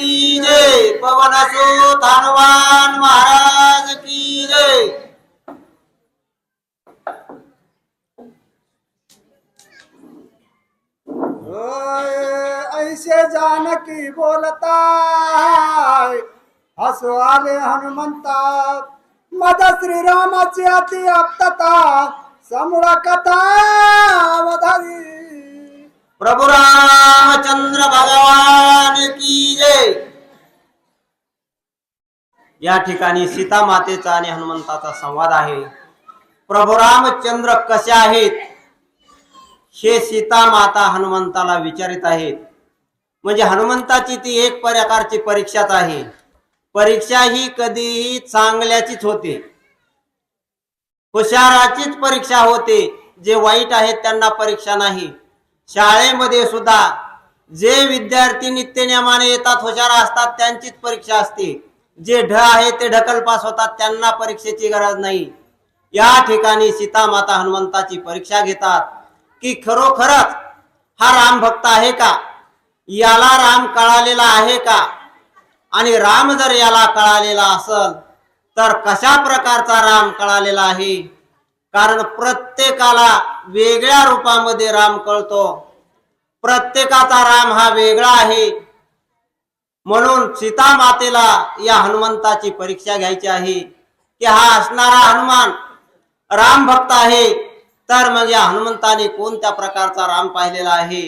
की जय, पवन सुत हनुमान महाराज की जय। ऐसे जानकी बोलता हसू आले हनुमंता, मद श्रीरामाची अति आप्तता, समूळ कथा वधारी। प्रभु रामचंद्र भगवान की जय। या ठिकाणी सीता मातेचा आणि हनुमंताचा संवाद आहे। प्रभु रामचंद्र कसे आहेत हे सीता माता हनुमंताला विचारित आहेत। म्हणजे हनुमंताची ती एक प्रकारची परीक्षाच आहे। परीक्षा ही कधीही चांगल्याचीच होते, हुशाराचीच परीक्षा होते। जे वाईट आहेत त्यांना परीक्षा नाही। शाळेमध्ये सुद्धा जे विद्यार्थी नित्यनेमाने येतात, हुशार असतात, त्यांचीच परीक्षा असते। जे ढ आहे ते ढकल पास होतात, त्यांना परीक्षेची गरज नाही। या ठिकाणी सीता माता हनुमंताची परीक्षा घेतात की खरोखरच हा राम भक्त आहे का, याला राम कळालेला आहे का, आणि राम जर याला कळालेला असेल तर कशा प्रकारचा राम कळालेला आहे। कारण प्रत्येकाला वेगळ्या रूपामध्ये राम कळतो, प्रत्येकाचा राम हा वेगळा आहे। म्हणून सीता मातेला या हनुमंताची परीक्षा घ्यायची आहे की हा असणारा हनुमान राम भक्त आहे, तर मग या हनुमंताने कोणत्या प्रकारचा राम पाहिलेला आहे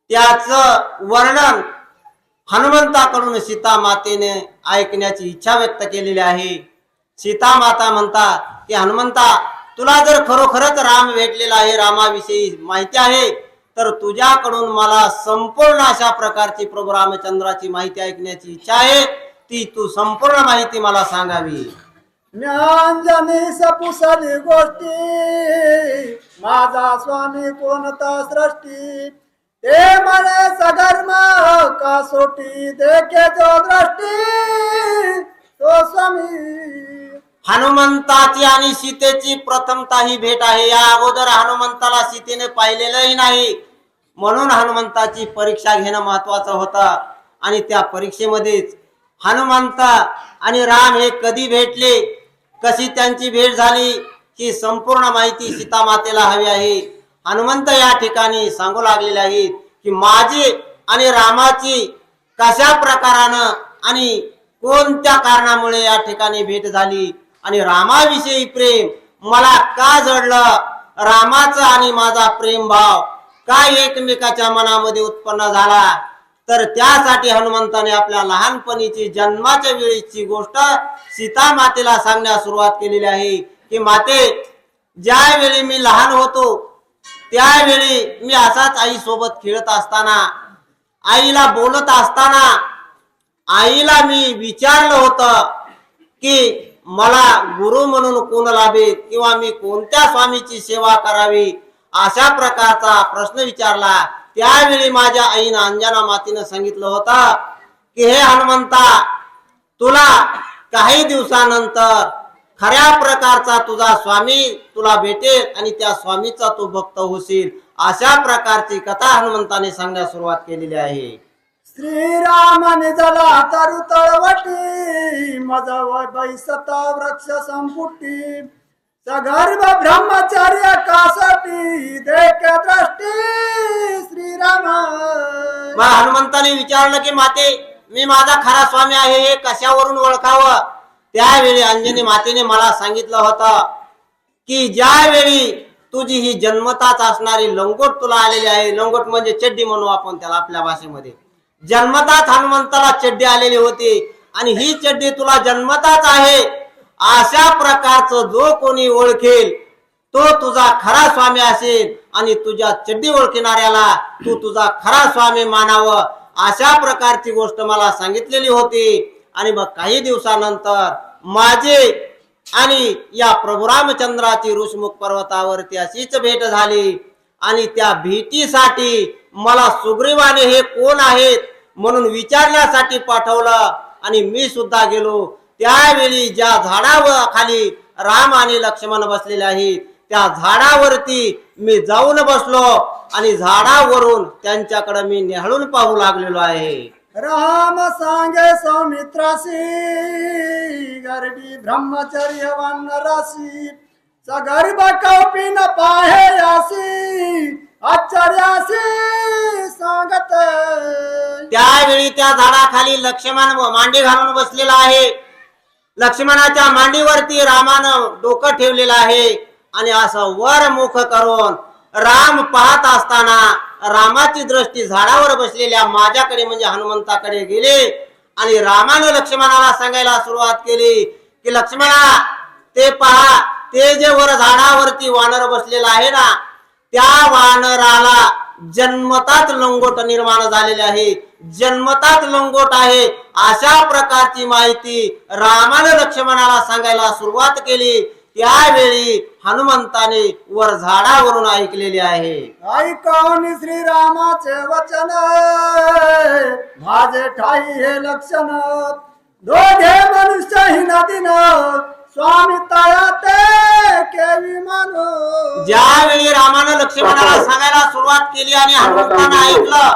त्याचं वर्णन हनुमंताकडून सीता मातेने ऐकण्याची इच्छा व्यक्त केलेली आहे। सीता माता म्हणतात की हनुमंता, तुला जर खरोखरच राम भेटलेला आहे, रामाविषयी माहिती आहे, तर तुझ्याकडून मला संपूर्ण अशा प्रकारची प्रभू रामचंद्राची माहिती ऐकण्याची इच्छा आहे। ती तू संपूर्ण माहिती मला सांगावी। ज्ञानजनी सपुसली गोष्टी, माझा स्वामी कोणता सृष्टी, ते म्हणे सगर्म कसोटी, देखे जो दृष्टी तो स्वामी। हनुमंताची आणि सीतेची प्रथमता ही भेट आहे। या अगोदर हनुमंताला सीतेने पाहिलेलंही नाही, म्हणून हनुमंताची परीक्षा घेणं महत्वाचं होतं। आणि त्या परीक्षेमध्येच हनुमंत आणि राम हे कधी भेटले, कशी त्यांची भेट झाली, ही संपूर्ण माहिती सीता मातेला हवी आहे। हनुमंत या ठिकाणी सांगू लागलेले आहेत की माझी आणि रामाची कशा प्रकारानं आणि कोणत्या कारणामुळे या ठिकाणी भेट झाली, आणि रामाविषयी प्रेम मला का जडलं, रामाचा आणि माझा प्रेम भाव काय एकमेकाच्या मनामध्ये उत्पन्न झाला। तर त्यासाठी हनुमंताने आपल्या लहानपणीची जन्माच्या वेळीची गोष्ट सीता मातेला सांगण्यास सुरुवात केलेली आहे की माते, ज्यावेळी मी लहान होतो त्यावेळी मी असाच आई सोबत खेळत असताना, आईला बोलत असताना आईला मी विचारलं होतं की मला गुरु म्हणून कोण लाभेल किंवा मी कोणत्या स्वामीची सेवा करावी, अशा प्रकारचा प्रश्न विचारला। त्यावेळी माझ्या आईनं अंजना मातेनं सांगितलं होतं की हे हनुमंता, तुला काही दिवसानंतर खऱ्या प्रकारचा तुझा स्वामी तुला भेटेल आणि त्या स्वामीचा तू भक्त होशील। अशा प्रकारची कथा हनुमंताने सांगण्यास सुरुवात केलेली आहे। श्रीरामाने जला तरु तळवटी, मज बैसत वृक्ष संपुटी, सगर्भ ब्रह्मचर्य कासटी, देखे दृष्टी श्रीराम। मग हनुमंताने विचारलं की माते, मी माझा खरा स्वामी आहे हे कशावरून ओळखावं। त्यावेळी अंजनी मातेने मला सांगितलं होतं की ज्यावेळी तुझी ही जन्मताच असणारी लंगोट तुला आलेली आहे, लंगोट म्हणजे चड्डी म्हणू आपण त्याला आपल्या भाषेमध्ये, जन्मताच हनुमंताला चड्डी आलेली होती आणि ही चड्डी तुला जन्मताच आहे, अशा प्रकारचं जो कोणी ओळखेल तो तुझा खरा स्वामी असेल, आणि तुझ्या चड्डी ओळखणाऱ्याला तू तुझा खरा स्वामी मानावं, अशा प्रकारची गोष्ट मला सांगितलेली होती। आणि मग काही दिवसानंतर माझे आणि या प्रभू रामचंद्राची ऋषमुख पर्वतावरती अशीच भेट झाली, आणि त्या भेटीसाठी मला सुग्रीवाने हे कोण आहेत म्हणून विचारण्यासाठी पाठवलं, आणि मी सुद्धा गेलो। त्यावेळी ज्या झाडावर खाली राम आणि लक्ष्मण बसलेले आहेत त्या झाडावरती मी जाऊन बसलो, आणि झाडावरून त्यांच्याकडे मी निहाळून पाहू लागलेलो आहे। राम सांगे सौमित्रासी गर्भी ब्रह्मचर्य वनरासी सगर्भ कौपी न पाहे यासी आश्चर्यासी सांगत त्यावेळी त्या झाडाखाली लक्ष्मण मांडी घालून बसलेला आहे. लक्ष्मणाच्या मांडीवरती रामानं डोकं ठेवलेलं आहे आणि असं वर मुख करून राम पाहत असताना रामाची दृष्टी झाडावर बसलेल्या माझ्याकडे म्हणजे हनुमंताकडे गेली आणि रामानं लक्ष्मणाला सांगायला सुरुवात केली की लक्ष्मणा ते पहा, ते जे वर झाडावरती वानर बसलेला आहे ना, त्या वानराला जन्मताच लंगोट निर्माण झालेले आहे, जन्मताच लंगोट आहे. अशा प्रकारची माहिती रामानं लक्ष्मणाला सांगायला सुरुवात केली. त्यावेळी हनुमंताने वर झाडावरून ऐकलेले आहे. ऐकावून श्रीरामाचे वचन माझे ठाई हे लक्षण दोघे मनुष्य ही नदीन स्वामी तया ते केवी मानो. ज्यावेळी रामानं लक्ष्मणाला सांगायला सुरुवात केली आणि हनुमंतानं ऐकलं